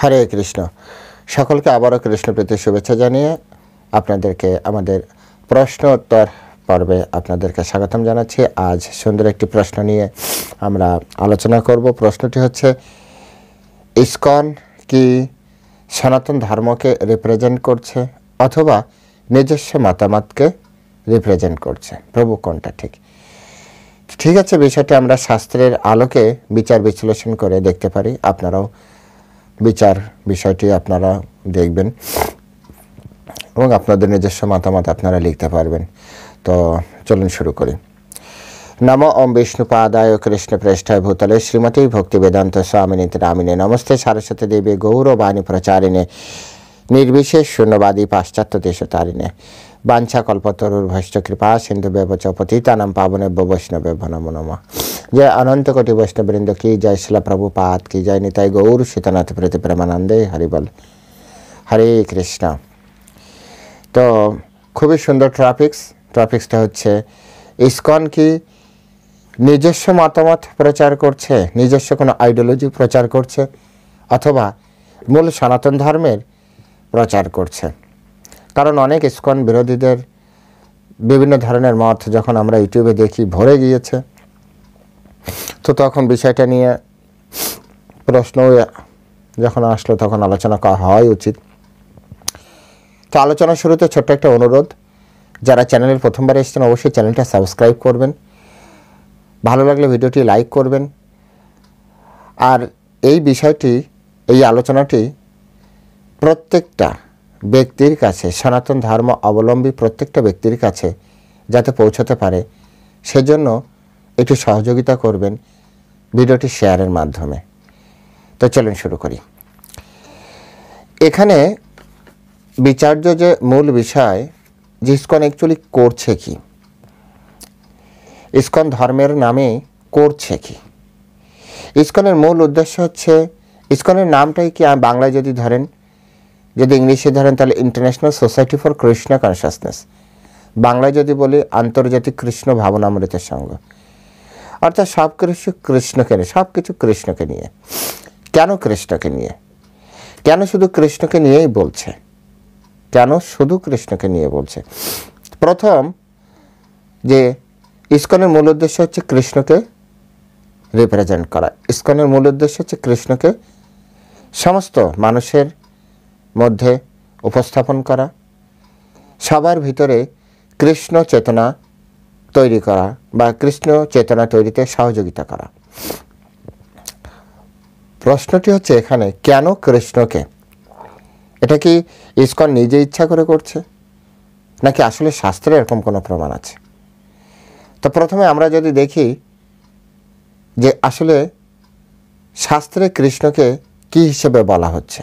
হরে কৃষ্ণ। সকলকে আবারও কৃষ্ণপ্রীতি শুভেচ্ছা জানিয়ে আপনাদেরকে আমাদের প্রশ্ন উত্তর পর্বে আপনাদেরকে স্বাগতম জানাচ্ছি। আজ সুন্দর একটি প্রশ্ন নিয়ে আমরা আলোচনা করব। প্রশ্নটি হচ্ছে, ইসকন কি সনাতন ধর্মকে রিপ্রেজেন্ট করছে অথবা নিজস্ব মতামতকে রিপ্রেজেন্ট করছে? প্রভু কোনটা ঠিক? ঠিক আছে, বিষয়টি আমরা শাস্ত্রের আলোকে বিচার বিশ্লেষণ করে দেখতে পারি। আপনারাও বিষয়টি আপনারা দেখবেন এবং আপনাদের নিজস্ব মতামত আপনারা লিখতে পারবেন। তো চলুন শুরু করি। নমো ওম বিষ্ণুপাদায় কৃষ্ণ প্রেষ্ঠায় ভূতলে শ্রীমতী ভক্তি বেদান্ত স্বামিনীতি নামিনে নমস্তে সারস্বতী দেবী গৌরবাণী প্রচারিণে নির্বিশেষ শূন্যবাদী পাশ্চাত্য দেশতারিণে বাঞ্ছা কল্পতরুর ভৈষ্ঠ কৃপা সিন্ধু ব্যবচ পতিতানাম পাবনেভ্য বৈষ্ণবেভ্যো নমো নমঃ। जय अनंत कोटि वैष्णववृंद की जय, शिला प्रभुपाद की जय, निताई गौर शीतनाथ प्रति प्रेमानंदे हरिबल। हरे কৃষ্ণ। তো খুবই সুন্দর টপিক্সটা হচ্ছে, ইসকন কি নিজস্ব মতামত প্রচার করছে, নিজস্ব কোনো আইডিওলজি প্রচার করছে অথবা মূল সনাতন ধর্মের প্রচার করছে? কারণ অনেক ইসকন বিরোধীদের বিভিন্ন ধরনের মত যখন আমরা ইউটিউবে দেখি ভরে গিয়েছে, তো তখন বিষয়টা নিয়ে প্রশ্ন যখন আসলো তখন আলোচনা করা হয় উচিত। তো আলোচনা শুরুতে ছোট্ট একটা অনুরোধ, যারা চ্যানেলের প্রথমবার এসেছেন অবশ্যই চ্যানেলটা সাবস্ক্রাইব করবেন, ভালো লাগলে ভিডিওটি লাইক করবেন। আর এই আলোচনাটি প্রত্যেকটা ব্যক্তির কাছে, সনাতন ধর্ম অবলম্বী প্রত্যেকটা ব্যক্তির কাছে যাতে পৌঁছতে পারে সেজন্য একটু সহযোগিতা করবেন ভিডিওটি শেয়ারের মাধ্যমে। তো চলুন শুরু করি। এখানে বিচার্য যে মূল বিষয়, যে ইসকন অ্যাকচুয়ালি করছে কি, ইসকন ধর্মের নামে করছে কি। ইসকনের মূল উদ্দেশ্য হচ্ছে, ইসকনের নামটাই কি বাংলায় যদি ধরেন, যদি ইংলিশে ধরেন তাহলে international society for Krishna consciousness, বাংলায় যদি বলি আন্তর্জাতিক কৃষ্ণ ভাবনামৃতের সংঘ। অর্থাৎ সব কিছু কৃষ্ণকে নিয়ে, সব কিছু কৃষ্ণকে নিয়ে। কেন কৃষ্ণকে নিয়ে? কেন শুধু কৃষ্ণকে নিয়েই বলছে? কেন শুধু কৃষ্ণকে নিয়ে বলছে? প্রথম যে ইসকনের মূল উদ্দেশ্য হচ্ছে কৃষ্ণকে রিপ্রেজেন্ট করা। ইসকনের মূল উদ্দেশ্য হচ্ছে কৃষ্ণকে সমস্ত মানুষের মধ্যে উপস্থাপন করা, সবার ভিতরে কৃষ্ণ চেতনা তৈরি করা বা কৃষ্ণ চেতনা তৈরিতে সহযোগিতা করা। প্রশ্নটি হচ্ছে এখানে, কেন কৃষ্ণকে? এটা কি ইসকন নিজে ইচ্ছা করে করছে নাকি আসলে শাস্ত্রে এরকম কোনো প্রমাণ আছে? তো প্রথমে আমরা যদি দেখি যে আসলে শাস্ত্রে কৃষ্ণকে কি হিসেবে বলা হচ্ছে,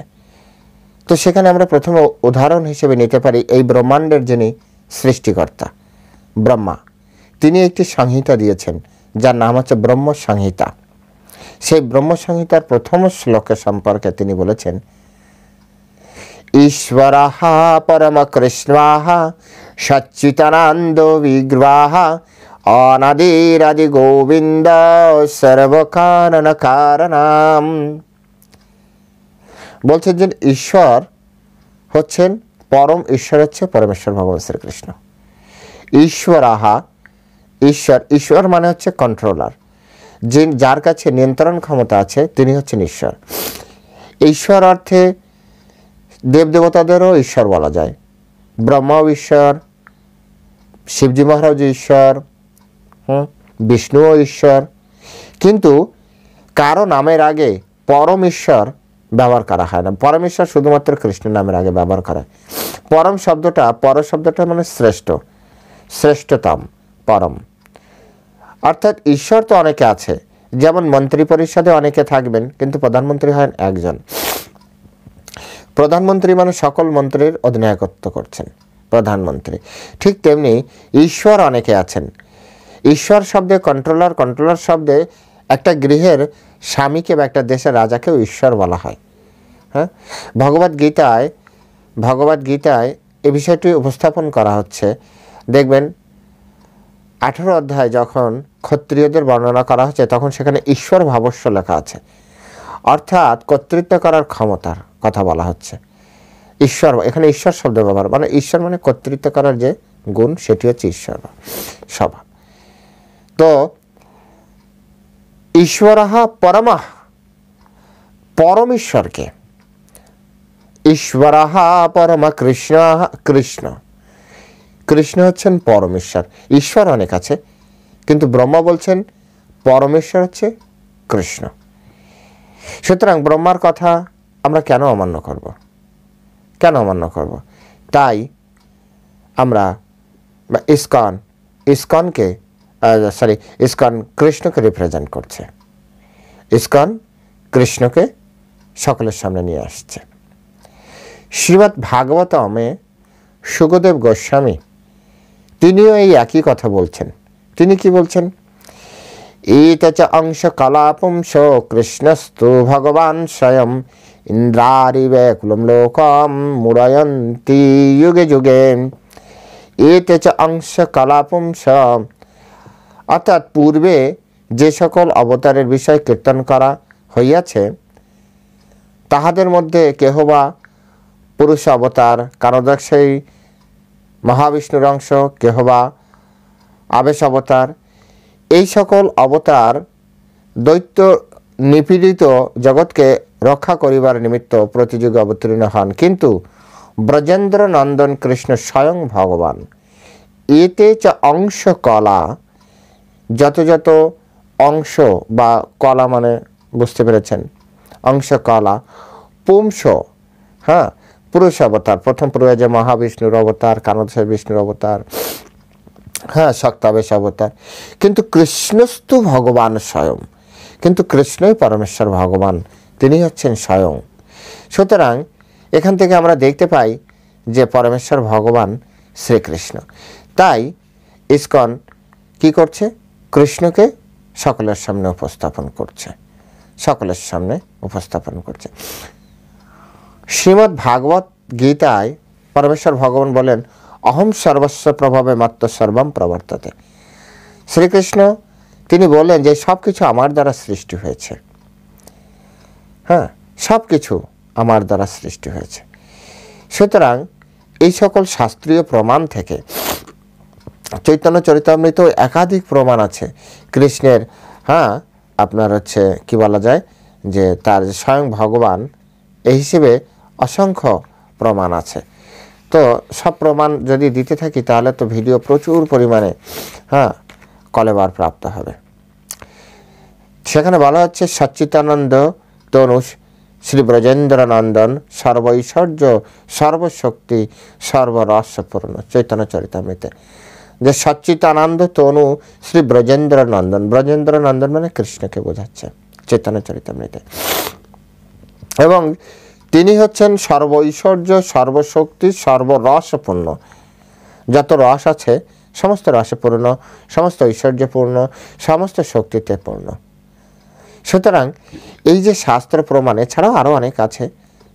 তো সেখানে আমরা প্রথমে উদাহরণ হিসেবে নিতে পারি এই ব্রহ্মাণ্ডের যিনি সৃষ্টিকর্তা ব্রহ্মা, তিনি একটি সংহিতা দিয়েছেন যার নাম হচ্ছে ব্রহ্ম সংহিতা। সেই ব্রহ্ম সংহিতার প্রথম শ্লোকের সম্পর্কে তিনি বলেছেন, ঈশ্বরঃ পরম কৃষ্ণঃ সচ্চিদানন্দ বিগ্রহঃ অনাদিরাদি গোবিন্দ সর্বকারণ কারণম। বলছেন যে ঈশ্বর হচ্ছেন, পরম ঈশ্বর হচ্ছে পরমেশ্বর ভগবান শ্রীকৃষ্ণ। ঈশ্বরঃ, ঈশ্বর মানে হচ্ছে কন্ট্রোলার, যার কাছে নিয়ন্ত্রণ ক্ষমতা আছে তিনি হচ্ছেন ঈশ্বর। ঈশ্বর অর্থে দেবদেবতাদেরও ঈশ্বর বলা যায়, ব্রহ্মাও ঈশ্বর, শিবজি মহারাজ ঈশ্বর, বিষ্ণুও ঈশ্বর। কিন্তু কারো নামের আগে পরম ঈশ্বর ব্যবহার করা হয় না। পরম ঈশ্বর শুধুমাত্র কৃষ্ণের নামের আগে ব্যবহার করা হয়। পর শব্দটা মানে শ্রেষ্ঠতম, পরম। অর্থাৎ ঈশ্বর তো অনেকে আছে, যেমন মন্ত্রী পরিষদে অনেকে থাকবেন কিন্তু প্রধানমন্ত্রী হন একজন। প্রধানমন্ত্রী মানে সকল মন্ত্রীর অধিনায়কত্ব করছেন প্রধানমন্ত্রী। ঠিক তেমনি ঈশ্বর অনেকে আছেন। ঈশ্বর শব্দে কন্ট্রোলার শব্দে একটা গৃহের স্বামীকে বা একটা দেশের রাজাকেও ঈশ্বর বলা হয়। হ্যাঁ, ভগবদ গীতায় এই বিষয়টি উপস্থাপন করা হচ্ছে। দেখবেন 18 অধ্যায় যখন ক্ষত্রিয়দের বর্ণনা করা হচ্ছে তখন সেখানে ঈশ্বর ভাবস্য লেখা আছে। অর্থাৎ কর্তৃত্ব করার ক্ষমতার কথা বলা হচ্ছে। ঈশ্বর, এখানে ঈশ্বর শব্দ ব্যবহার, মানে ঈশ্বর মানে কর্তৃত্ব করার যে গুণ, সেটি হচ্ছে ঈশ্বর স্বভাব। তো ঈশ্বরঃ পরমঃ, পরম ঈশ্বরকে, ঈশ্বরঃ পরম কৃষ্ণ, কৃষ্ণ, কৃষ্ণ হচ্ছেন পরমেশ্বর। ঈশ্বর অনেক আছে, কিন্তু ব্রহ্মা বলছেন পরমেশ্বর হচ্ছে কৃষ্ণ। সুতরাং ব্রহ্মার কথা আমরা কেন অমান্য করব? কেন অমান্য করব? তাই আমরা ইসকনকে ইসকন কৃষ্ণকে রিপ্রেজেন্ট করছে। ইসকন কৃষ্ণকে সকলের সামনে নিয়ে আসছে। শ্রীমদ্ ভাগবতমে সুখদেব গোস্বামী তিনিও এই একই কথা বলছেন। তিনি কি বলছেন? এতচ অংশ কলাপুংস কৃষ্ণস্তু ভগবান স্বয়ং ইন্দ্রারিবেকুলম লোকম মুরয়ন্তি যুগে যুগে। এতচ অংশ কলাপুংস, অর্থাৎ পূর্বে যে সকল অবতারের বিষয় কীর্তন করা হইয়াছে, তাহাদের মধ্যে কেহ বা পুরুষ অবতার, কারদর্শী মহাবিষ্ণুর অংশ, কেহ বা আবেশ অবতার। এই সকল অবতার দৈত্য নিপীড়িত জগৎকে রক্ষা করিবার নিমিত্ত প্রতিযুগে অবতীর্ণ হন, কিন্তু ব্রজেন্দ্র নন্দন কৃষ্ণ স্বয়ং ভগবান। এতে চ অংশ কলা, যত যত অংশ বা কলা মানে বুঝতে পেরেছেন, অংশ কলা পুংস, হ্যাঁ, পুরুষ অবতার, প্রথম পুরুষে যে মহাবিষ্ণুর অবতার, কানদশাই বিষ্ণুর অবতার, হ্যাঁ, শক্তাবেশ অবতার, কিন্তু কৃষ্ণস্তু ভগবান স্বয়ং, কিন্তু কৃষ্ণই পরমেশ্বর ভগবান, তিনি হচ্ছেন স্বয়ং। সুতরাং এখান থেকে আমরা দেখতে পাই যে পরমেশ্বর ভগবান শ্রীকৃষ্ণ। তাই ইসকন কি করছে? কৃষ্ণকে সকলের সামনে উপস্থাপন করছে, সকলের সামনে উপস্থাপন করছে। শ্রীমদ্ ভাগবত গীতায় পরমেশ্বর ভগবান বলেন, অহম সর্বস্ব প্রভাবে মাত্র সর্বম প্রবর্ততে। শ্রীকৃষ্ণ তিনি বললেন যে সব কিছু আমার দ্বারা সৃষ্টি হয়েছে, হ্যাঁ, সব কিছু আমার দ্বারা সৃষ্টি হয়েছে। সুতরাং এই সকল শাস্ত্রীয় প্রমাণ থেকে চৈতন্য চরিতামৃত একাধিক প্রমাণ আছে কৃষ্ণের, হ্যাঁ, আপনার হচ্ছে কি বলা যায় যে তার স্বয়ং ভগবান এই হিসেবে অসংখ্য প্রমাণ আছে। তো সব প্রমাণ যদি দিতে থাকি তাহলে তো ভিডিও প্রচুর পরিমাণে, হ্যাঁ, কলেবার প্রাপ্ত হবে। সেখানে বলা হচ্ছে সচ্চিদানন্দ তনু শ্রী ব্রজেন্দ্র নন্দন সর্বৈশ্বর্য সর্বশক্তি সর্বরসপূর্ণ, চৈতন্য চরিতামৃতে যে সচ্চিদানন্দ তনু শ্রী ব্রজেন্দ্র নন্দন, ব্রজেন্দ্র নন্দন মানে কৃষ্ণকে বোঝাচ্ছে চৈতন্য চরিতামৃতে, এবং তিনি হচ্ছেন সর্বৈশ্বর্য সর্বশক্তি সর্বরসপূর্ণ, যত রস আছে সমস্ত রসে পূর্ণ, সমস্ত ঐশ্বর্যপূর্ণ, সমস্ত শক্তিতে পূর্ণ। সুতরাং এই যে শাস্ত্র প্রমাণ, এছাড়াও আরও অনেক আছে,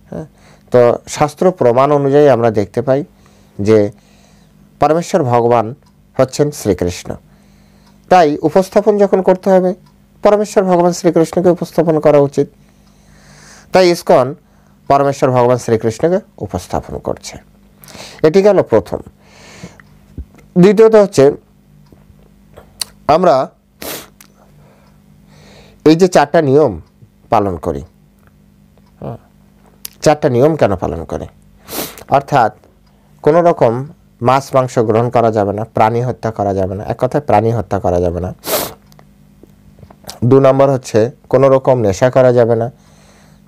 হ্যাঁ, তো শাস্ত্র প্রমাণ অনুযায়ী আমরা দেখতে পাই যে পরমেশ্বর ভগবান হচ্ছেন শ্রীকৃষ্ণ। তাই উপস্থাপন যখন করতে হবে পরমেশ্বর ভগবান শ্রীকৃষ্ণকে উপস্থাপন করা উচিত। তাই ইসকন পরমেশ্বর ভগবান শ্রীকৃষ্ণকে উপস্থাপন করছে। এটি গেল প্রথম। দ্বিতীয়ত হচ্ছে আমরা এই যে চারটা নিয়ম পালন করি, চারটা নিয়ম কেন পালন করি? অর্থাৎ কোনো রকম মাছ মাংস গ্রহণ করা যাবে না, প্রাণী হত্যা করা যাবে না, এক কথায় প্রাণী হত্যা করা যাবে না। 2 নম্বর হচ্ছে কোনো রকম নেশা করা যাবে না।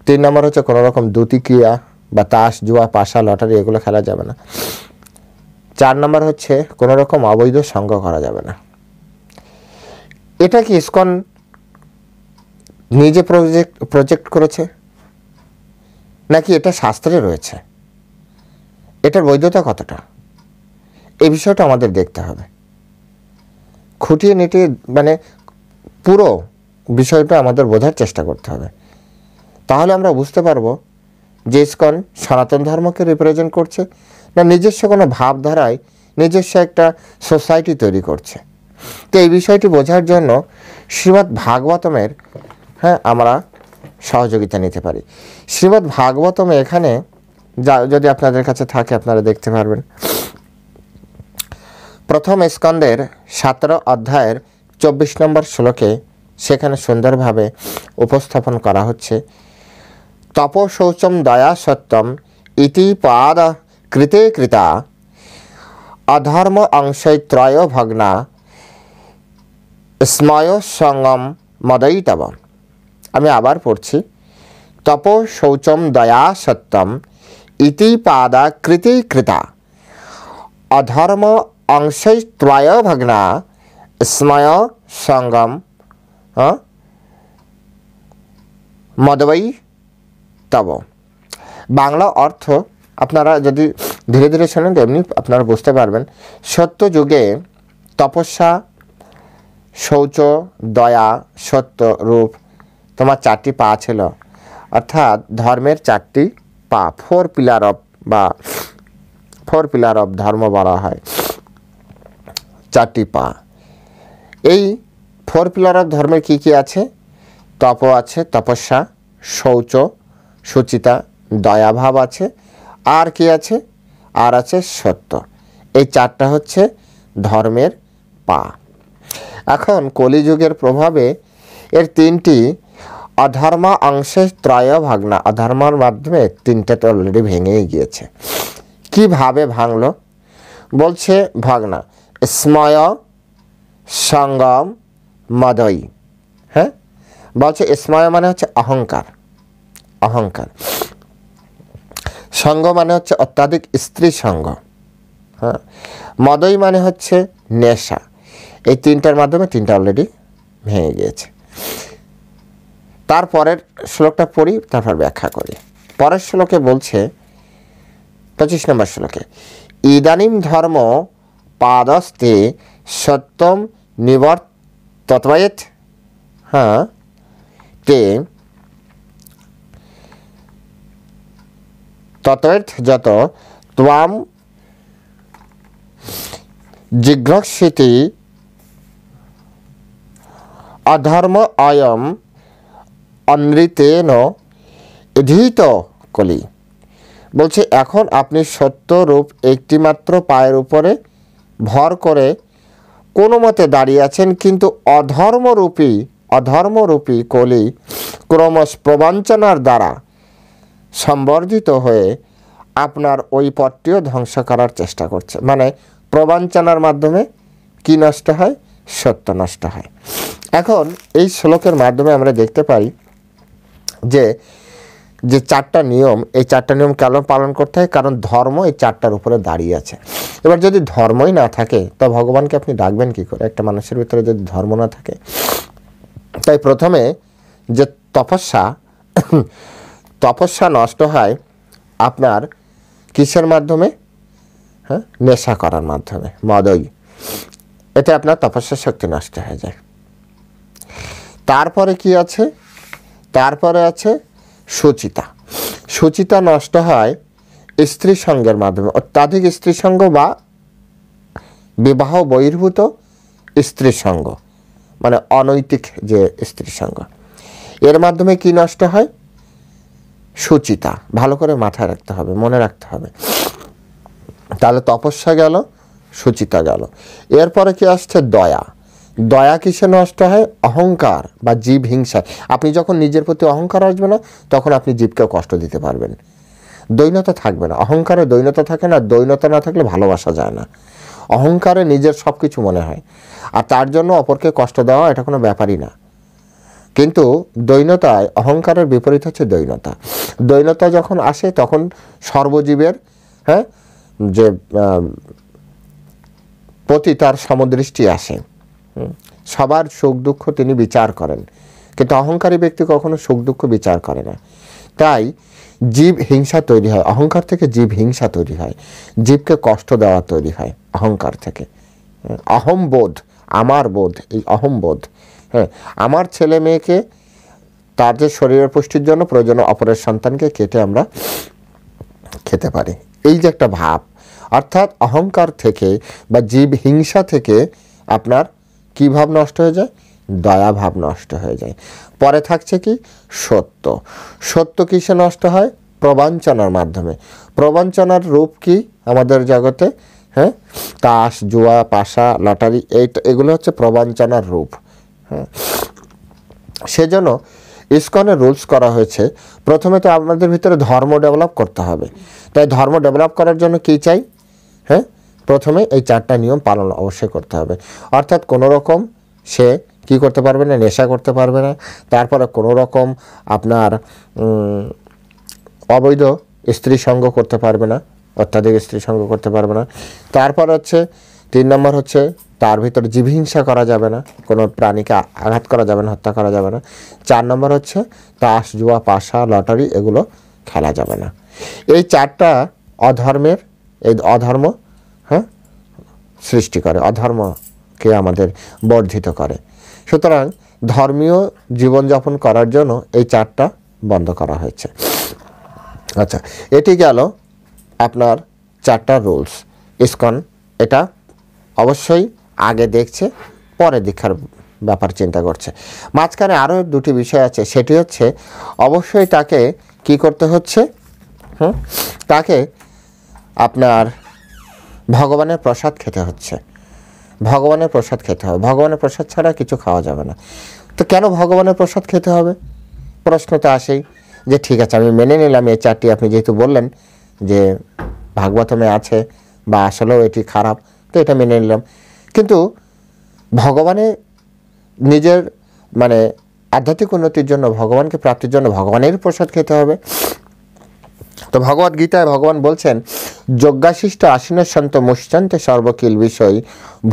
3 নম্বর হচ্ছে কোনো রকম দ্যুতিক্রিয়া বা তাস জুয়া পাশা লটারি এগুলো খেলা যাবে না। 4 নম্বর হচ্ছে কোনো রকম অবৈধ সঙ্গ করা যাবে না। এটা কি ইসকন নিজে প্রজেক্ট করেছে নাকি এটা শাস্ত্রে রয়েছে? এটার বৈধতা কতটা, এই বিষয়টা আমাদের দেখতে হবে, খুঁটিয়ে নিটিয়ে, মানে পুরো বিষয়টা আমাদের বোঝার চেষ্টা করতে হবে। তাহলে আমরা বুঝতে পারবো যে ইসকন সনাতন ধর্মকে রিপ্রেজেন্ট করছে না নিজস্ব কোনো ভাবধারায় নিজস্ব একটা সোসাইটি তৈরি করছে। তো এই বিষয়টি বোঝার জন্য শ্রীমদ্ ভাগবতমের, হ্যাঁ, আমরা সহযোগিতা নিতে পারি। শ্রীমদ্ ভাগবতমে এখানে যদি আপনাদের কাছে থাকে আপনারা দেখতে পারবেন, প্রথম স্কন্দের 17 অধ্যায়ের 24 নম্বর শ্লোকে সেখানে সুন্দরভাবে উপস্থাপন করা হচ্ছে, তপো শৌচম দয়া সত্যম ইতি পাদ কৃতে কৃতা অধর্ম অংশৈত্রয় ভগ্না স্ময় সঙ্গম মদৈতব। আমি আবার পড়ছি, তপো শৌচম দয়া সত্যম ইতি পাদা কৃতে কৃতা অধর্ম অংশৈত্রয় ভগ্না স্ময় সঙ্গম মদবৈ তব। বাংলা অর্থ আপনারা যদি ধীরে ধীরে শোনেন এমনি আপনারা বুঝতে পারবেন। সত্য যুগে তপস্যা, শৌচ, দয়া, সত্য, রূপ তোমার 4টি পা ছিল, অর্থাৎ ধর্মের 4টি পা, 4 পিলার অফ ধর্ম বলা হয়, 4টি পা। এই 4 পিলার অফ ধর্মের কি কি আছে? তপ আছে, তপস্যা, শৌচ, সুচিতা, দয়াভাব আছে, আর কি আছে? আর আছে সত্য। এই 4টা হচ্ছে ধর্মের পা। এখন কলিযুগের প্রভাবে এর 3টি অধর্ম অংশে ত্রয় ভাগনা, অধর্মের মাধ্যমে 3টাতে অলরেডি ভেঙেই গিয়েছে। কিভাবে ভাঙলো? বলছে ভাগনা স্ময় সঙ্গম মদই। হ্যাঁ, বলছে স্ময় মানে হচ্ছে অহংকার, অহংকার। সঙ্গ মানে হচ্ছে অত্যাধিক স্ত্রী সঙ্গ। হ্যাঁ, মদই মানে হচ্ছে নেশা। এই 3টার মাধ্যমে 3টা অলরেডি ভেঙে গিয়েছে। তারপরের শ্লোকটা পড়ি, তারপর ব্যাখ্যা করি। পরের শ্লোকে বলছে 25 নম্বর শ্লোকে, ইদানিম ধর্ম পাদস্তে সত্যম নিবর্তয়েত। হ্যাঁ, তে ততর্থযত ত্বাম জিঘ্রক্ষিতি অধর্ম অয়ম অনৃতেন ইধিত কলি। বলছে এখন আপনি সত্য রূপ একটিমাত্র পায়ের উপরে ভর করে কোনো মতে দাঁড়িয়ে আছেন, কিন্তু অধর্মরূপী কলি ক্রমশ প্রবঞ্চনার দ্বারা সম্বর্ধিত হয়ে আপনার ওই পথটিও ধ্বংস করার চেষ্টা করছে। মানে প্রবঞ্চনার মাধ্যমে কি নষ্ট হয়? সত্য নষ্ট হয়। এখন এই শ্লোকের মাধ্যমে আমরা দেখতে পাই যে 4টা নিয়ম, এই 4টা নিয়ম কেন পালন করতে হয়? কারণ ধর্ম এই 4টার উপরে দাঁড়িয়ে আছে। এবার যদি ধর্মই না থাকে তো ভগবানকে আপনি ডাকবেন কি করে? একটা মানুষের ভিতরে যদি ধর্ম না থাকে। তাই প্রথমে যে তপস্যা নষ্ট হয় আপনার কিসের মাধ্যমে? হ্যাঁ, নেশা করার মাধ্যমে, মদই। এতে আপনার তপস্যার শক্তি নষ্ট হয়ে যায়। তারপরে কি আছে? তারপরে আছে সুচিতা। সুচিতা নষ্ট হয় স্ত্রী সঙ্গের মাধ্যমে, অত্যাধিক স্ত্রী সঙ্গ বা বিবাহ বহির্ভূত স্ত্রী সঙ্গ, মানে অনৈতিক যে স্ত্রী সঙ্গ, এর মাধ্যমে কি নষ্ট হয়? সুচিতা। ভালো করে মাথায় রাখতে হবে, মনে রাখতে হবে। তাহলে তপস্যা গেল, সুচিতা গেল। এরপরে কি আসছে? দয়া। দয়া কিসে নষ্ট হয়? অহংকার বা জীব হিংসা। আপনি যখন নিজের প্রতি অহংকার আসবে না তখন আপনি জীবকে কষ্ট দিতে পারবেন। দৈন্যতা থাকবে না। অহংকারে দৈন্যতা থাকে না, দৈন্যতা না থাকলে ভালোবাসা যায় না। অহংকারে নিজের সব কিছু মনে হয়, আর তার জন্য অপরকে কষ্ট দেওয়া এটা কোনো ব্যাপারই না। কিন্তু দৈন্যতায়, অহংকারের বিপরীত হচ্ছে দৈন্যতা। দৈন্যতা যখন আসে তখন সর্বজীবের যে প্রতি তার সমদৃষ্টি আসে, সবার সুখ দুঃখ তিনি বিচার করেন। কিন্তু অহংকারী ব্যক্তি কখনো সুখ দুঃখ বিচার করে না। তাই জীব হিংসা তৈরি হয়, অহংকার থেকে জীব হিংসা তৈরি হয়, জীবকে কষ্ট দেওয়া তৈরি হয় অহংকার থেকে। অহমবোধ, আমার বোধ, এই অহমবোধ। হ্যাঁ, আমার ছেলে মেয়েকে তার যে শরীরের পুষ্টির জন্য প্রয়োজন অপরের সন্তানকে কেটে আমরা খেতে পারি, এই যে একটা ভাব, অর্থাৎ অহংকার থেকে বা জীব হিংসা থেকে আপনার কি ভাব নষ্ট হয়ে যায়? দয়া ভাব নষ্ট হয়ে যায়। পরে থাকছে কি সত্য। সত্য কিসে নষ্ট হয়? প্রবঞ্চনার মাধ্যমে। প্রবঞ্চনার রূপ কি আমাদের জগতে? হ্যাঁ, তাস, জুয়া, পাশা, লটারি, এগুলো হচ্ছে প্রবঞ্চনার রূপ। হ্যাঁ, সেজন্য ইসকনের রুলস করা হয়েছে, প্রথমে তো আপনাদের ভিতরে ধর্ম ডেভেলপ করতে হবে। তাই ধর্ম ডেভেলপ করার জন্য কি চাই? হ্যাঁ, প্রথমে এই 4টা নিয়ম পালন অবশ্যই করতে হবে। অর্থাৎ কোনো রকম সে কি করতে পারবে না? নেশা করতে পারবে না। তারপরে কোনো রকম আপনার অবৈধ স্ত্রী সঙ্গ করতে পারবে না, অত্যাধিক স্ত্রী সঙ্গ করতে পারবে না। তারপর হচ্ছে 3 নম্বর হচ্ছে তার ভিতরে জীবহিংসা করা যাবে না, কোনো প্রাণীকে আঘাত করা যাবে না, হত্যা করা যাবে না। 4 নম্বর হচ্ছে তাস, জুয়া, পাশা, লটারি এগুলো খেলা যাবে না। এই 4টা অধর্মের, এই অধর্ম হ্যাঁ সৃষ্টি করে, অধর্মকে আমাদের বর্ধিত করে। সুতরাং ধর্মীয় জীবনযাপন করার জন্য এই 4টা বন্ধ করা হয়েছে। আচ্ছা, এটি গেল আপনার 4টা রুলস। ইসকন এটা অবশ্যই আগে দেখছে, পরে দীক্ষার ব্যাপার চিন্তা করছে। মাঝখানে আরও 2টি বিষয় আছে, সেটি হচ্ছে অবশ্যই তাকে কি করতে হচ্ছে? তাকে আপনার ভগবানের প্রসাদ খেতে হচ্ছে। ভগবানের প্রসাদ খেতে হবে, ভগবানের প্রসাদ ছাড়া কিছু খাওয়া যাবে না। তো কেন ভগবানের প্রসাদ খেতে হবে? প্রশ্ন তো আসেই যে ঠিক আছে, আমি মেনে নিলাম এই 4টি আপনি যেহেতু বললেন যে ভাগবতমে আছে বা আসলেও এটি খারাপ, তো এটা মেনে নিলাম। কিন্তু ভগবানের নিজের মানে আধ্যাত্মিক উন্নতির জন্য, ভগবানকে প্রাপ্তির জন্য ভগবানের প্রসাদ খেতে হবে। তো ভগবদ গীতায় ভগবান বলছেন, যজ্ঞাশিষ্ট আসীন সন্ত মুষ্টান্তে সর্বকিল বিষয়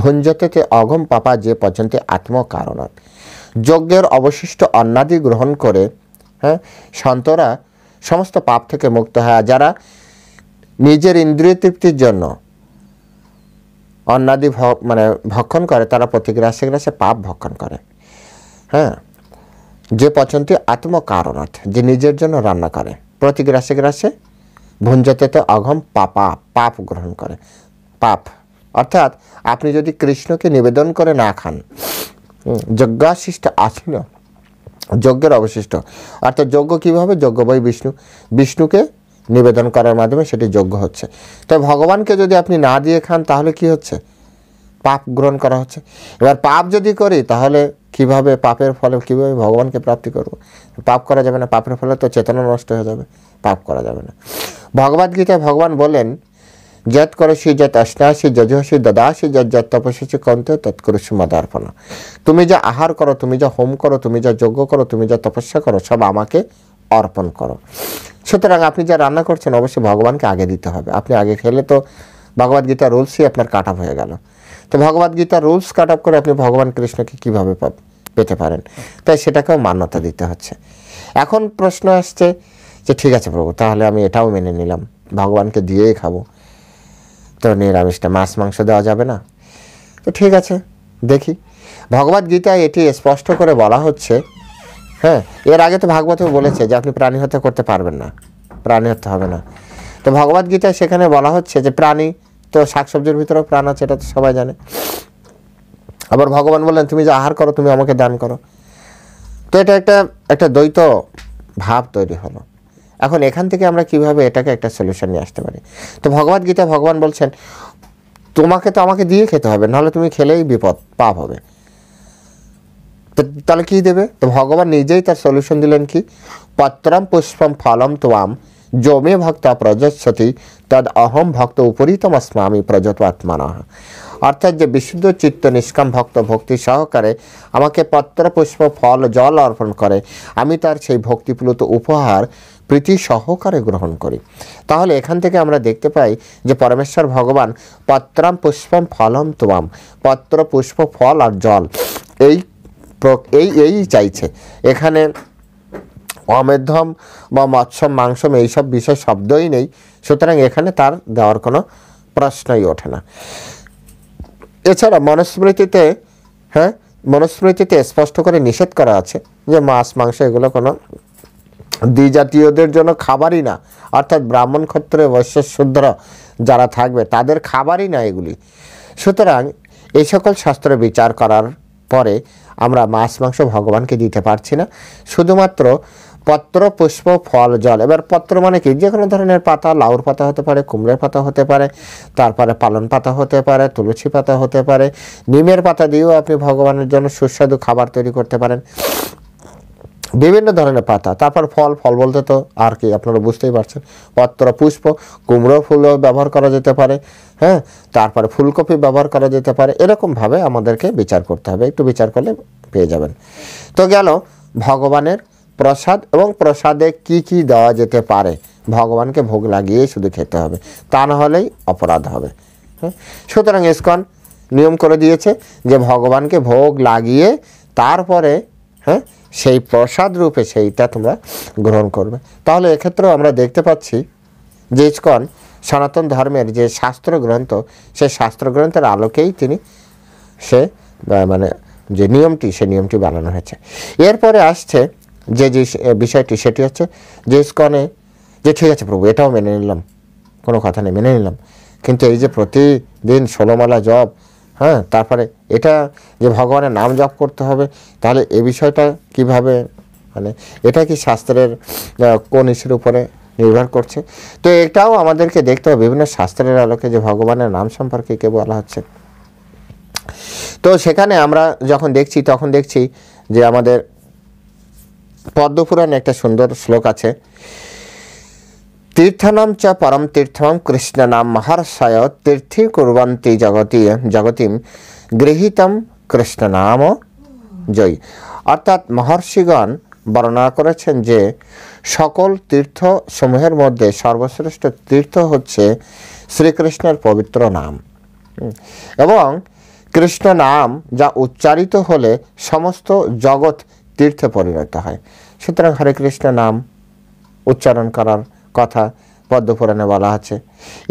ভুঞ্জতে অগম পাপা যে পর্যন্তে আত্মকারণত। যজ্ঞের অবশিষ্ট অন্নাদি গ্রহণ করে হ্যাঁ সন্তরা সমস্ত পাপ থেকে মুক্ত হয়। যারা নিজের ইন্দ্রিয় তৃপ্তির জন্য অন্নাদি মানে ভক্ষণ করে, তারা প্রতিগ্রাসে গ্রাসে পাপ ভক্ষণ করে। হ্যাঁ, যে পচন্তি আত্মকারণাত, যে নিজের জন্য রান্না করে, প্রতিগ্রাসে গ্রাসে ভুঞ্জতে তো অঘম পাপা, পাপ গ্রহণ করে। পাপ অর্থাৎ আপনি যদি কৃষ্ণকে নিবেদন করে না খান, যজ্ঞাশিষ্ট আসীন, যজ্ঞের অবশিষ্ট অর্থাৎ যজ্ঞ কীভাবে? যজ্ঞ বই বিষ্ণু, বিষ্ণুকে নিবেদন করার মাধ্যমে সেটি যজ্ঞ হচ্ছে। তাই ভগবানকে যদি আপনি না দিয়ে খান তাহলে কি হচ্ছে? পাপ গ্রহণ করা হচ্ছে। এবার পাপ যদি করি তাহলে কিভাবে, পাপের ফলে কীভাবে ভগবানকে প্রাপ্তি করব? পাপ করা যাবে না, পাপের ফলে তো চেতনা নষ্ট হয়ে যাবে, পাপ করা যাবে না। ভগবদ্গীতায় ভগবান বলেন, যত করসি যত অশ্নাসি যজসি দদাসি যত যত তপস্যি কন্তে তৎকরসি মদার্পণ। তুমি যা আহার করো, তুমি যা হোম করো, তুমি যা যজ্ঞ করো, তুমি যা তপস্যা করো, সব আমাকে অর্পণ করো। সুতরাং আপনি যা রান্না করছেন অবশ্যই ভগবানকে আগে দিতে হবে। আপনি আগে খেলে তো ভগবদ্গীতার রুলসই আপনার কাট আপ হয়ে গেল। তো ভগবদ্গীতার রুলস কাট আপ করে আপনি ভগবান কৃষ্ণকে কীভাবে পেতে পারেন? তাই সেটাকেও মান্যতা দিতে হচ্ছে। এখন প্রশ্ন আসছে যে ঠিক আছে প্রভু, তাহলে আমি এটাও মেনে নিলাম, ভগবানকে দিয়েই খাবো, তো নিরামিষটা মাছ মাংস দেওয়া যাবে না। তো ঠিক আছে, দেখি ভগবদ্গীতায় এটি স্পষ্ট করে বলা হচ্ছে। হ্যাঁ, এর আগে তো ভাগবত বলেছে যে আপনি প্রাণী হত্যা করতে পারবেন না, প্রাণী হত্যা হবে না। তো ভগবদ্গীতায় সেখানে বলা হচ্ছে যে প্রাণী তো শাকসবজির ভিতরেও প্রাণ আছে, এটা তো সবাই জানে। আবার ভগবান বললেন তুমি যে আহার করো, তুমি আমাকে দান করো। তো এটা একটা দ্বৈত ভাব তৈরি হলো। এখন এখান থেকে আমরা কিভাবে এটাকে একটা সলিউশন নিয়ে আসতে পারি? তো ভগবদ্গীতা ভগবান বলছেন তোমাকে তো আমাকে দিয়ে খেতে হবে, নাহলে তুমি খেলেই বিপদ, পাপ হবে। তাহলে কি দেবে? তো ভগবান নিজেই তার সলিউশন দিলেন কি, পত্রম পুষ্পম ফলম ত্বাম যো মে ভক্তা প্রযচ্ছতি তদ অহম ভক্ত উপরিতম স্মামি প্রযতাত্মানঃ। অর্থাৎ যে বিশুদ্ধ চিত্ত নিষ্কাম ভক্ত ভক্তি সহকারে আমাকে পত্র পুষ্প ফল জল অর্পণ করে, আমি তার সেই ভক্তিপ্লুত উপহার প্রীতি সহকারে গ্রহণ করি। তাহলে এখান থেকে আমরা দেখতে পাই যে পরমেশ্বর ভগবান পত্রম পুষ্পম ফলম ত্বাম, পত্র পুষ্প ফল আর জল এই চাইছে। এখানে অমেধ্যম বা মৎস্যম মাংসম এইসব বিষয় শব্দই নেই। সুতরাং এখানে তার দেওয়ার কোনো প্রশ্নই ওঠে না। এছাড়া মনুস্মৃতিতে স্পষ্ট করে নিষেধ করা আছে যে মাছ মাংস এগুলো কোনো দ্বিজাতীয়দের জন্য খাবারই না, অর্থাৎ ব্রাহ্মণ ক্ষত্রে বৈশ্য শূদ্র যারা থাকবে তাদের খাবারই না এগুলি। সুতরাং এই সকল শাস্ত্রে বিচার করার পরে আমরা মাছ মাংস ভগবানকে দিতে পারছি না, শুধুমাত্র পত্র পুষ্প ফল জল। এবার পত্র মানে কি, যে কোনো ধরনের পাতা, লাউর পাতা হতে পারে, কুমড়োর পাতা হতে পারে, তারপরে পালন পাতা হতে পারে, তুলসী পাতা হতে পারে, নিমের পাতা দিয়েও আপনি ভগবানের জন্য সুস্বাদু খাবার তৈরি করতে পারেন, বিভিন্ন ধরনের পাতা। তারপর ফল, ফল বলতে তো আর কি আপনারা বুঝতেই পারছেন, পত্র পুষ্প, কুমড়ো ফুলও ব্যবহার করা যেতে পারে, হ্যাঁ, তারপরে ফুলকপি ব্যবহার করা যেতে পারে। এরকমভাবে আমাদেরকে বিচার করতে হবে, একটু বিচার করলে পেয়ে যাবেন। তো গেল ভগবানের প্রসাদ, এবং প্রসাদে কি কি দেওয়া যেতে পারে। ভগবানকে ভোগ লাগিয়ে শুধু খেতে হবে, তা না হলেই অপরাধ হবে। হ্যাঁ, সুতরাং ইসকন নিয়ম করে দিয়েছে যে ভগবানকে ভোগ লাগিয়ে তারপরে হ্যাঁ সেই প্রসাদ রূপে সেইটা তোমরা গ্রহণ করবে। তাহলে এক্ষেত্রেও আমরা দেখতে পাচ্ছি যে ইসকন সনাতন ধর্মের যে শাস্ত্র গ্রন্থ, সেই শাস্ত্র গ্রন্থের আলোকেই তিনি মানে যে নিয়মটি, সেই নিয়মটি বানানো হয়েছে। এরপরে আসছে যে বিষয়টি, সেটি হচ্ছে যে ইসকনে যে ঠিক আছে প্রভু, এটাও মেনে নিলাম, কোনো কথা নেই, মেনে নিলাম, কিন্তু এই যে প্রতিদিন 16 মালা জপ, হ্যাঁ, তারপরে এটা যে ভগবানের নাম জপ করতে হবে, তাহলে এ বিষয়টা কিভাবে, মানে এটা কি শাস্ত্রের কোন ইস্যুর উপরে নির্ভর করছে? তো এটাও আমাদেরকে দেখতে হবে বিভিন্ন শাস্ত্রের আলোকে যে ভগবানের নাম সম্পর্কে কে বলা হচ্ছে। তো সেখানে আমরা যখন দেখছি, তখন দেখছি যে আমাদের পদ্মপুরাণে একটা সুন্দর শ্লোক আছে, তীর্থনাম চ পরম তীর্থম কৃষ্ণ নাম মহর্ষয় তীর্থি কুর্বন্তি জগতিম গৃহীতম কৃষ্ণ নাম জয়ী। অর্থাৎ মহর্ষিগণ বর্ণনা করেছেন যে সকল তীর্থ সমূহের মধ্যে সর্বশ্রেষ্ঠ তীর্থ হচ্ছে শ্রীকৃষ্ণের পবিত্র নাম, এবং কৃষ্ণ নাম যা উচ্চারিত হলে সমস্ত জগৎ তীর্থে পরিণত হয়। সুতরাং হরে কৃষ্ণ নাম উচ্চারণ করার কথা পদ্মপুরাণে বলা আছে।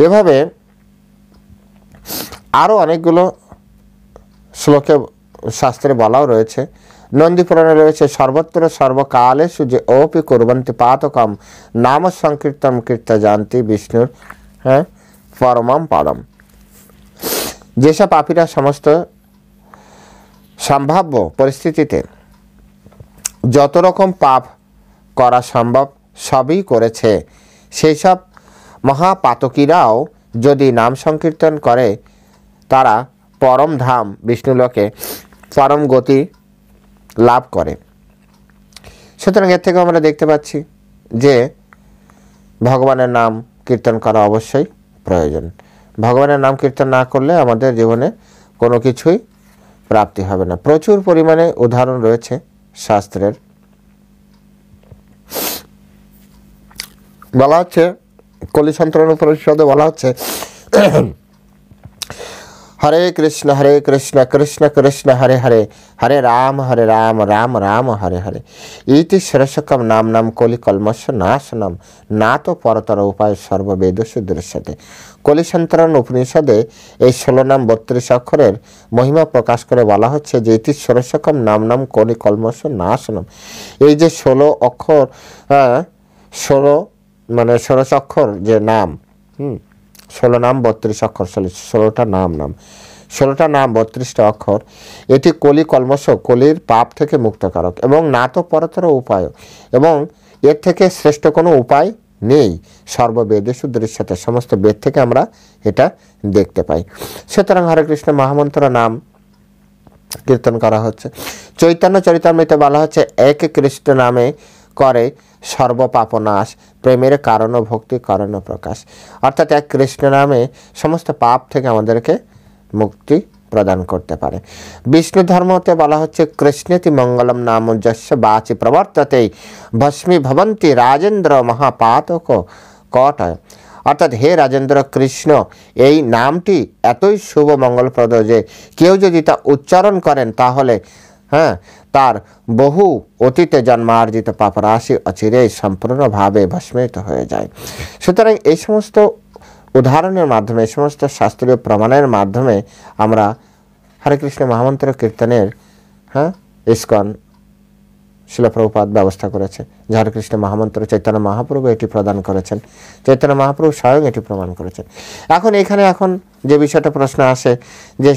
এভাবে আরও অনেকগুলো শ্লোকে শাস্ত্রে বলাও রয়েছে। নন্দী পুরাণে রয়েছে, সর্বত্র সর্বকালেষু যে অপি কুর্বন্তি পাতকম নাম সংকীর্তন কীর্ত জানতি বিষ্ণুর হ্যাঁ পরমম পদম। যেসব পাপীরা সমস্ত সম্ভাব্য পরিস্থিতিতে যত রকম পাপ করা সম্ভব সবই করেছে, সেই সব মহাপাতকীরাও যদি নাম সংকীর্তন করে তারা পরম ধাম বিষ্ণুলোকে পরম গতি লাভ করে। সুতরাং এর থেকে আমরা দেখতে পাচ্ছি যে ভগবানের নাম কীর্তন করা অবশ্যই প্রয়োজন। ভগবানের নাম কীর্তন না করলে আমাদের জীবনে কোনো কিছুই প্রাপ্তি হবে না। প্রচুর পরিমাণে উদাহরণ রয়েছে শাস্ত্রের। বলা হচ্ছে কলি সন্তরণ উপনিষদে বলা হচ্ছে হরে কৃষ্ণ কৃষ্ণ কৃষ্ণ হরে হরে, হরে রাম রাম রাম হরে হরে। ইতি ষোড়শকম নাম নাম কলি কলমশ নাশনম না তো পরতর উপায় সর্ববেদস্য দৃশ্যতে। কলি সন্তরণ উপনিষদে এই 16 নাম 32 অক্ষরের মহিমা প্রকাশ করে বলা হচ্ছে যে ইতি ষোড়শকম নাম নাম কলি কলমশ নাশনম। এই যে 16 অক্ষর, 16 মানে 16 অক্ষর যে নাম, 16 নাম 32 অক্ষর, 16টা নাম 16টা নাম 32টা অক্ষর, এটি কলি কলমশ, কলির পাপ থেকে মুক্তকারক, এবং না তো পরতর উপায়, এবং এর থেকে শ্রেষ্ঠ কোনো উপায় নেই। সর্ববেদেষু দৃশ্যতে, সমস্ত বেদ থেকে আমরা এটা দেখতে পাই। সুতরাং হরে কৃষ্ণ মহামন্ত্র নাম কীর্তন করা হচ্ছে। চৈতন্য চরিতামৃতে বলা হচ্ছে এক কৃষ্ণ নামে করে সর্বপাপনাশ, প্রেমের কারণ ও ভক্তি কারণ প্রকাশ। অর্থাৎ এক কৃষ্ণ নামে সমস্ত পাপ থেকে আমাদেরকে মুক্তি প্রদান করতে পারে। বিষ্ণু ধর্মতে বলা হচ্ছে কৃষ্ণেতি মঙ্গলম নাম যস্য বাচি প্রবর্ততে ভস্মী ভবন্তি রাজেন্দ্র মহাপাতক কটয়। অর্থাৎ হে রাজেন্দ্র, কৃষ্ণ এই নামটি এতই শুভ মঙ্গলপ্রদ যে কেউ যদি তা উচ্চারণ করেন তাহলে তার বহু অতীতে জন্মার্জিত পাপরাশি অচিরেই সম্পূর্ণভাবে ভস্মিত হয়ে যায়। সুতরাং এই সমস্ত উদাহরণের মাধ্যমে, এই সমস্ত শাস্ত্রীয় প্রমাণের মাধ্যমে আমরা হরে কৃষ্ণ মহামন্ত্র কীর্তনের ইসকন শিল প্রভুপাদ ব্যবস্থা করেছে। যে হরে কৃষ্ণ মহামন্ত্র চৈতন্য মহাপ্রভু এটি প্রদান করেছেন, চৈতন্য মহাপ্রভু স্বয়ং এটি প্রমাণ করেছেন। এখন যে বিষয়টা প্রশ্ন আসে যে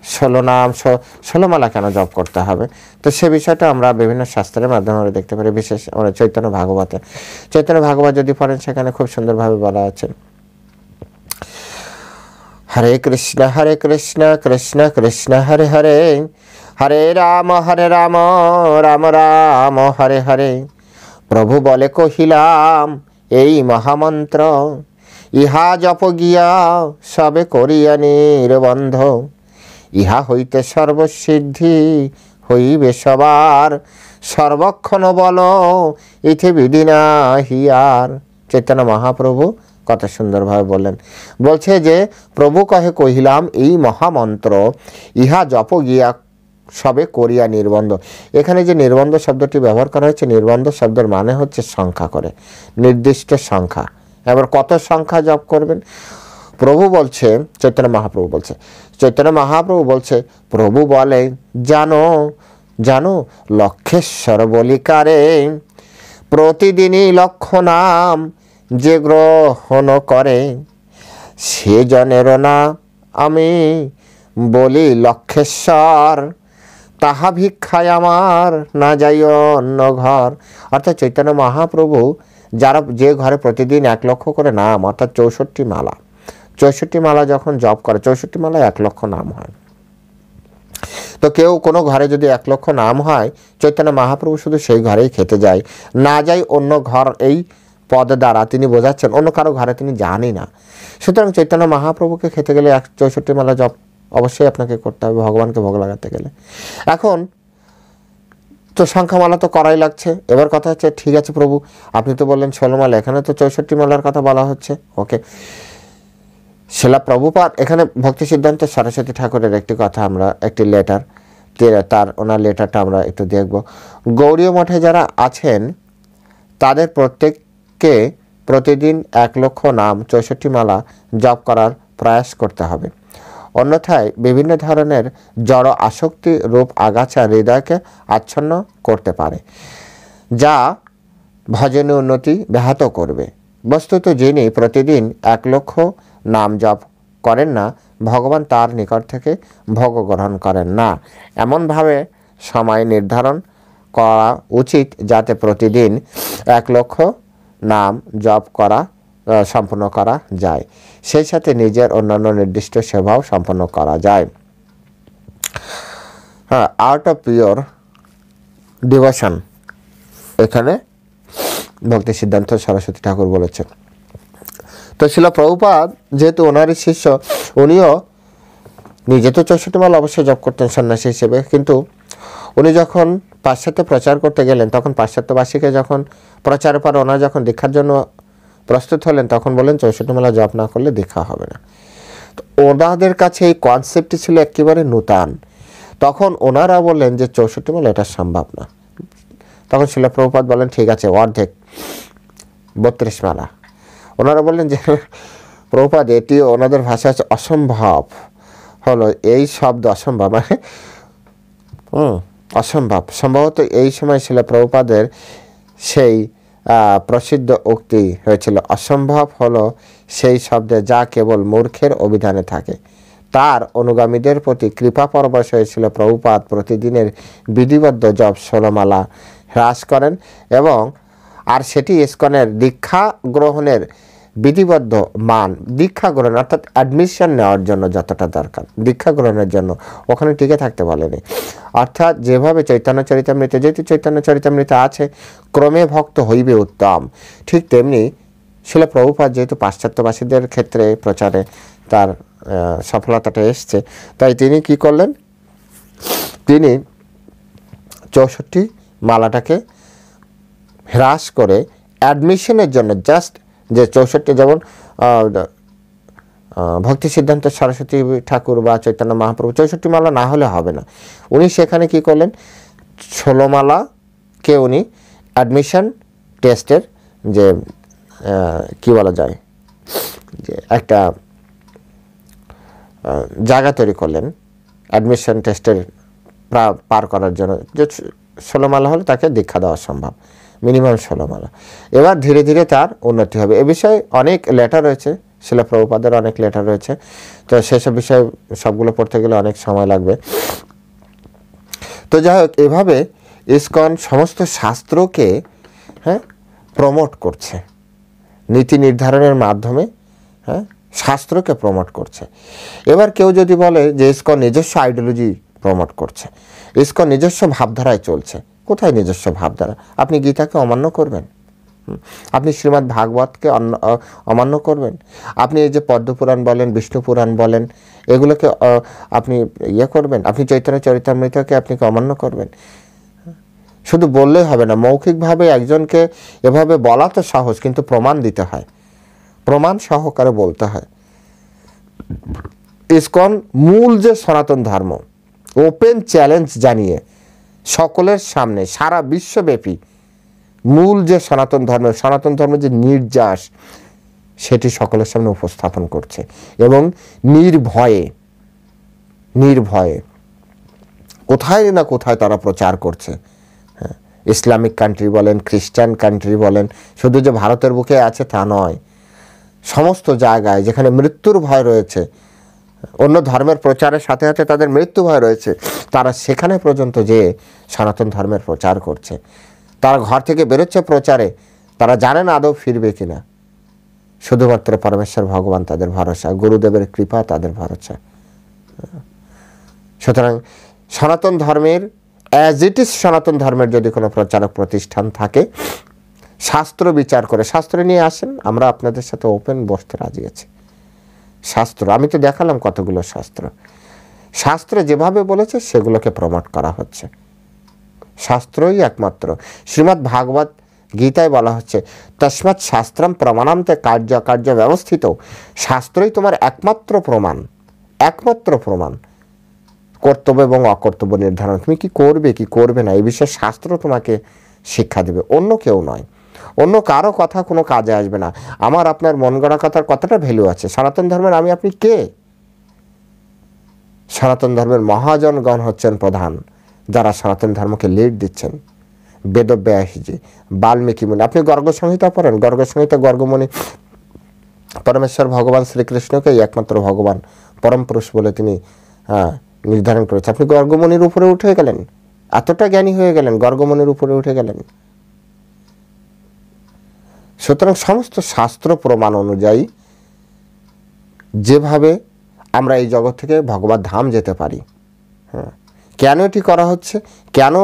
16 নাম 16 মালা কেন জপ করতে হবে? তো সে বিষয়টা আমরা বিভিন্ন শাস্ত্রের মাধ্যমে আমরা দেখতে পারি। বিশেষ আমরা চৈতন্য ভাগবত যদি পড়েন সেখানে খুব সুন্দরভাবে বলা আছে, হরে কৃষ্ণ কৃষ্ণ কৃষ্ণ হরে হরে, হরে রাম রাম রাম হরে হরে। প্রভু বলে কহিলাম এই মহামন্ত্র, ইহা জপ গিয়া সবে করিয়া নির্বন্ধ। ইহা হইতে সর্বসিদ্ধি হইবে সবার, সর্বক্ষণ বল ইথে বিধি নাহি আর। চৈতন্য মহাপ্রভু কত সুন্দরভাবে বললেন, বলছে যে প্রভু কহে কহিলাম এই মহামন্ত্র, ইহা জপ গিয়া সবে করিয়া নির্বন্ধ। এখানে যে নির্বন্ধ শব্দটি ব্যবহার করা হয়েছে, নির্বন্ধ শব্দের মানে হচ্ছে সংখ্যা করে, নির্দিষ্ট সংখ্যা। এবার কত সংখ্যা জপ করবেন? প্রভু বলছে, চৈতন্য মহাপ্রভু বলছে, প্রভু বলে জানো জানো লক্ষেশ্বর বলিকারে, প্রতিদিনই লক্ষ নাম যে গ্রহণ করে, সে জনের না আমি বলি লক্ষেশ্বর, তাহা ভিক্ষায় আমার না যাই অন্য ঘর। অর্থাৎ চৈতন্য মহাপ্রভু যে ঘরে প্রতিদিন 1 লক্ষ করে নাম, অর্থাৎ 64 মালা যখন জপ করে, 64 মালায় 1 লক্ষ নাম হয়। তো কেউ কোনো ঘরে যদি 1 লক্ষ নাম হয়, চৈতন্য মহাপ্রভু শুধু সেই ঘরেই খেতে যায়, না যাই অন্য ঘর। এই পদ দ্বারা তিনি বোঝাচ্ছেন অন্য কারো ঘরে তিনি জানি না। সুতরাং চৈতন্য মহাপ্রভুকে খেতে গেলে 64 মালা জপ অবশ্যই আপনাকে করতে হবে ভগবানকে ভোগ লাগাতে গেলে। এখন তো সংখ্যামালা তো করাই লাগছে। এবার কথা হচ্ছে, ঠিক আছে প্রভু আপনি তো বললেন 16 মালা, এখানে তো 64 মালার কথা বলা হচ্ছে। ওকে, শিলা প্রভুপাদ এখানে ভক্তি সিদ্ধান্ত সরস্বতী ঠাকুরের একটি কথা, আমরা একটি লেটার, ওনার লেটারটা আমরা একটু দেখব। গৌড়ীয় মঠে যারা আছেন তাদের প্রত্যেককে প্রতিদিন 1 লক্ষ নাম 64 মালা জপ করার প্রয়াস করতে হবে, অন্যথায় বিভিন্ন ধরনের জড় আসক্তি রূপ আগাছা হৃদয়কে আচ্ছন্ন করতে পারে, যা ভজনে উন্নতি ব্যাহত করবে। বস্তুত যিনি প্রতিদিন 1 লক্ষ নাম জপ করেন না, ভগবান তার নিকট থেকে ভোগ গ্রহণ করেন না। এমনভাবে সময় নির্ধারণ করা উচিত যাতে প্রতিদিন 1 লক্ষ নাম জপ সম্পন্ন করা যায়, সেই সাথে নিজের অন্যান্য নির্দিষ্ট সেবাও সম্পন্ন করা যায়। আর্ট অফ পিওর ডিভোশন এখানে ভক্তি সিদ্ধান্ত সরস্বতী ঠাকুর বলেছেন। তো শিলা প্রভুপাদ যেহেতু ওনারই শিষ্য, উনিও নিজে তো 64 মালা অবশ্যই জপ করতেন সন্ন্যাসী হিসেবে, কিন্তু উনি যখন পাশ্চাত্যে প্রচার করতে গেলেন, তখন পাশ্চাত্যবাসীকে যখন প্রচারের পর ওনারা যখন দীক্ষার জন্য প্রস্তুত হলেন, তখন বলেন 64 মালা জপ না করলে দীক্ষা হবে না। তো ওনাদের কাছে এই কনসেপ্টটি ছিল একেবারে নূতন। তখন ওনারা বললেন যে 64 মালা এটা সম্ভব না। তখন শিলা প্রভুপাদ বলেন ঠিক আছে অর্ধেক 32 মালা। ওনারা বললেন যে প্রভুপাদ এটি ওনাদের ভাষা আছে অসম্ভব, হলো এই শব্দ অসম্ভব মানে অসম্ভব। সম্ভবত এই সময় শিলা প্রভুপাদের সেই প্রসিদ্ধ উক্তি হয়েছিল, অসম্ভব হলো সেই শব্দে যা কেবল মূর্খের অভিধানে থাকে। তার অনুগামীদের প্রতি কৃপা পরবশ হয়েছিল প্রভুপাদ প্রতিদিনের বিধিবদ্ধ জপ 16 মালা হ্রাস করেন, এবং আর সেটি ইসকনের দীক্ষা গ্রহণের বিধিবদ্ধ মান, দীক্ষা গ্রহণ অর্থাৎ অ্যাডমিশন নেওয়ার জন্য যতটা দরকার, দীক্ষা গ্রহণের জন্য ওখানে টিকে থাকতে বলেনি। অর্থাৎ যেভাবে চৈতন্য চরিতামৃতে, যেহেতু চৈতন্য চরিতামৃতে আছে ক্রমে ভক্ত হইবে উত্তম, ঠিক তেমনি শিলা প্রভুপাদ যেহেতু পাশ্চাত্যবাসীদের ক্ষেত্রে প্রচারে তার সফলতাটা এসছে, তাই তিনি কি করলেন, তিনি 64 মালাটাকে হ্রাস করে অ্যাডমিশনের জন্য জাস্ট যে 64, যেমন ভক্তি সিদ্ধান্ত সরস্বতী ঠাকুর বা চৈতন্য মহাপ্রভু 64 মালা না হলে হবে না। উনি সেখানে কি করলেন, 16 মালাকে উনি অ্যাডমিশন টেস্টের যে কি বলা যায় যে একটা জায়গা তৈরি করলেন অ্যাডমিশন টেস্টের পার করার জন্য, যে 16 মালা হলে তাকে দীক্ষা দেওয়া সম্ভব, মিনিমাম 16 মালা। এবার ধীরে ধীরে তার উন্নতি হবে। এ বিষয়ে অনেক লেটার রয়েছে শিলা প্রভুপাদের অনেক লেটার রয়েছে, তো সেসব বিষয়ে সবগুলো পড়তে গেলে অনেক সময় লাগবে। তো যাই হোক, এভাবে ইসকন সমস্ত শাস্ত্রকে প্রমোট করছে, নীতি নির্ধারণের মাধ্যমে শাস্ত্রকে প্রমোট করছে। এবার কেউ যদি বলে যে ইসকন নিজস্ব আইডিওলজি প্রমোট করছে, ইসকন নিজস্ব ভাবধারায় চলছে, কোথায় নিজস্ব ভাবধারা? আপনি গীতাকে অমান্য করবেন? আপনি শ্রীমদ্ ভাগবতকে অমান্য করবেন? আপনি এই যে পদ্মপুরাণ বলেন, বিষ্ণু পুরাণ বলেন, এগুলোকে আপনি করবেন? আপনি চৈতন্য চরিতামৃতকে আপনি কি অমান্য করবেন? শুধু বললেই হবে না, মৌখিকভাবে একজনকে এভাবে বলা তো সহজ, কিন্তু প্রমাণ দিতে হয়, প্রমাণ সহকারে বলতে হয়। ইসকন মূল যে সনাতন ধর্ম, ওপেন চ্যালেঞ্জ জানিয়ে সকলের সামনে সারা বিশ্বব্যাপী মূল যে সনাতন ধর্মের যে নির্যাস, সেটি সকলের সামনে উপস্থাপন করছে এবং নির্ভয়ে কোথায় না কোথায় তারা প্রচার করছে। ইসলামিক কান্ট্রি বলেন, খ্রিস্টান কান্ট্রি বলেন, শুধু যে ভারতের বুকে আছে তা নয়, সমস্ত জায়গায় যেখানে মৃত্যুর ভয় রয়েছে, অন্য ধর্মের প্রচারের সাথে সাথে তাদের মৃত্যু ভয় রয়েছে, তারা সেখানে পর্যন্ত যে সনাতন ধর্মের প্রচার করছে। তারা ঘর থেকে বেরোচ্ছে প্রচারে, তারা জানেন আদৌ ফিরবে কিনা। শুধুমাত্র পরমেশ্বর ভগবান তাদের ভরসা, গুরুদেবের কৃপা তাদের ভরসা। সুতরাং সনাতন ধর্মের অ্যাজ ইট ইজ, সনাতন ধর্মের যদি কোনো প্রচারক প্রতিষ্ঠান থাকে, শাস্ত্র বিচার করে শাস্ত্র নিয়ে আসেন, আমরা আপনাদের সাথে ওপেন বসতে রাজি আছি। শাস্ত্র আমি তো দেখালাম কতগুলো শাস্ত্র যেভাবে বলেছে সেগুলোকে প্রমোট করা হচ্ছে। শাস্ত্রই একমাত্র। শ্রীমদ্ ভাগবত গীতায় বলা হচ্ছে, তস্মাৎ শাস্ত্রম প্রমাণান্তে কার্য কার্য ব্যবস্থিত। শাস্ত্রই তোমার একমাত্র প্রমাণ কর্তব্য এবং অকর্তব্য নির্ধারণ। তুমি কি করবে কি করবে না এই বিষয়ে শাস্ত্র তোমাকে শিক্ষা দেবে, অন্য কেউ নয়। অন্য কারো কথা কোনো কাজে আসবে না। আমার আপনার মন গড়া কথার কতটা ভ্যালু আছে? সনাতন ধর্মের আমি আপনি কে? সনাতন ধর্মের মহাজনগণ হচ্ছেন প্রধান, যারা সনাতন ধর্মকে লিড দিচ্ছেন। বেদব্যাসজি, বাল্মীকি মুনি, আপনি গর্গ সংহিতা পড়েন, গর্গ সংহিতা গর্গমুনি পরমেশ্বর ভগবান শ্রীকৃষ্ণকেই একমাত্র ভগবান, পরম পুরুষ বলে তিনি নির্ধারণ করেছে। আপনি গর্গমুনির উপরে উঠে গেলেন, এতটা জ্ঞানী হয়ে গেলেন, গর্গমুনির উপরে উঠে গেলেন। সুতরাং সমস্ত শাস্ত্র প্রমাণ অনুযায়ী যেভাবে আমরা এই জগৎ থেকে ভগবত ধাম যেতে পারি, কেন এটি করা হচ্ছে, কেন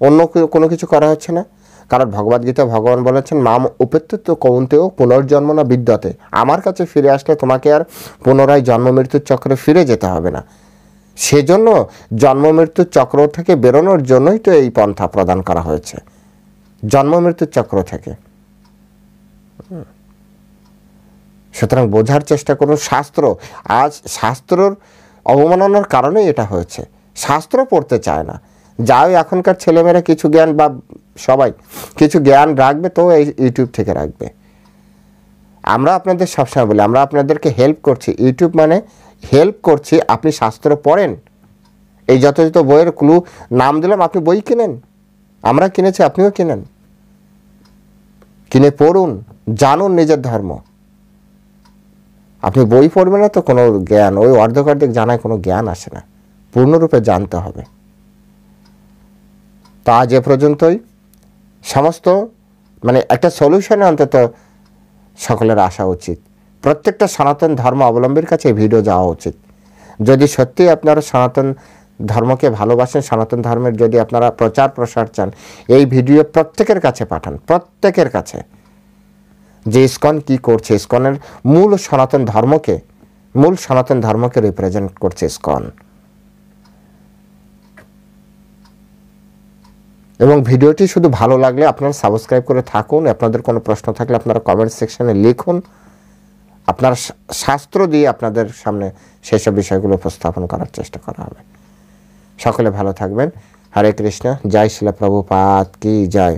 অন্য কোনো কিছু করা হচ্ছে না? কারণ ভগবদ্গীতা ভগবান বলেছেন, মাম উপেক্ষিত কৌন্তেয় পুনর্জন্ম না বিদ্যতে। আমার কাছে ফিরে আসলে তোমাকে আর পুনরায় জন্ম মৃত্যুর চক্রে ফিরে যেতে হবে না। সেজন্য জন্ম মৃত্যুর চক্র থেকে বেরোনোর জন্যই তো এই পন্থা প্রদান করা হয়েছে, জন্ম মৃত্যুর চক্র থেকে। সুতরাং বোঝার চেষ্টা করুন। আজ শাস্ত্রর অবমাননার কারণে এটা হয়েছে। শাস্ত্র পড়তে চায় না। যাও এখনকার ছেলেমেয়েরা কিছু জ্ঞান, বা সবাই কিছু জ্ঞান রাখবে তো এই ইউটিউব থেকে রাখবে। আমরা আপনাদের সবসময় বলি, আমরা আপনাদেরকে হেল্প করছি। ইউটিউব মানে হেল্প করছি। আপনি শাস্ত্র পড়েন, এই যত বইয়ের ক্লু নাম দিলাম, আপনি বই কিনেন, আমরা কিনেছি, আপনিও কিনেন, কিনে পড়ুন, জানুন নিজের ধর্ম। আপনি বই পড়বেন না তো কোনো জ্ঞান, ওই অর্ধেক জানায় কোনো জ্ঞান আসে না, পূর্ণরূপে জানতে হবে। তা আজ এ পর্যন্তই। সমস্ত একটা সলিউশনে অন্তত সকলের আসা উচিত। প্রত্যেকটা সনাতন ধর্ম অবলম্বীর কাছে এই ভিডিও যাওয়া উচিত। যদি সত্যি আপনারা সনাতন ধর্মকে ভালোবাসেন, সনাতন ধর্মের যদি আপনারা প্রচার প্রসার চান, এই ভিডিও প্রত্যেকের কাছে পাঠান, প্রত্যেকের কাছে, যে ইসকন কি করছে। ইসকনের মূল সনাতন ধর্মকে রিপ্রেজেন্ট করছে ইসকন। এবং ভিডিওটি শুধু ভালো লাগলে আপনারা সাবস্ক্রাইব করে থাকুন। আপনাদের কোনো প্রশ্ন থাকলে আপনারা কমেন্ট সেকশনে লিখুন। আপনার শাস্ত্র দিয়ে আপনাদের সামনে সেসব বিষয়গুলো উপস্থাপন করার চেষ্টা করা হবে। সকলে ভালো থাকবেন। হরে কৃষ্ণ। জয় শিলা প্রভুপাদ কি জয়।